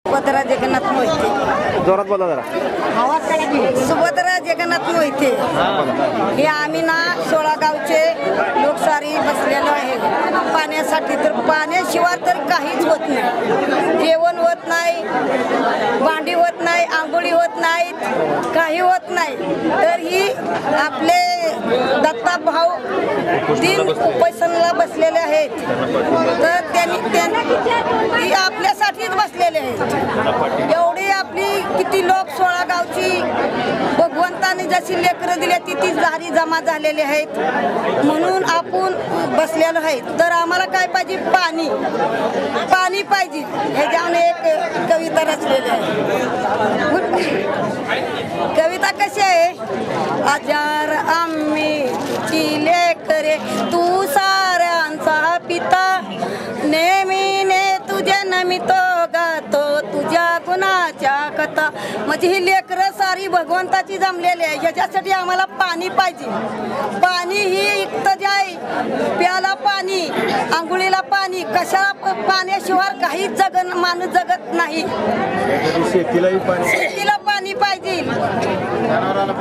सुभद्रा जगन्नाथ मोहिते. जोरात बोला जरा. सुभद्रा जगन्नाथ मोहिते. हे आम्ही ना 16 गावचे लोक सारी बसलेलो आहे पाण्यासाठी. तर पाण्याशिवाय तर काहीच होत नाही. जेवण होत नाही, भांडी होत नाही, आंघोळी होत नाहीत, काही होत नाही. तर ही आपले दत्ता भाऊ 3 उपोषणाला बसलेले आहेत. तर त्यांनी आपल्यासाठीच बसलेले आहेत. एवढी आपली किती लोक 16 गावची भगवंताने जशी लेकरं दिली ती झारी जमा झालेली आहेत म्हणून आपण बसलेलो आहेत. तर आम्हाला काय पाहिजे? पाणी पाहिजे. ह्याच्याने एक कविता रचलेली आहे. कविता कशी आहे? हजार आम्ही लेकरे तू साऱ्यांचा पिता नेहमीने तुझे नमितो गातो तुझ्या गुणाच्या कथा. म्हणजे ही लेकरं सारी भगवंताची जमलेली आहे. ह्याच्यासाठी आम्हाला पाणी पाहिजे. पाणी ही युक्त जाय, प्याला पाणी, आंघोळीला पाणी. कशाला पाण्याशिवाय काहीच माणूस जगत नाही. शेतीला पाणी पाहिजे.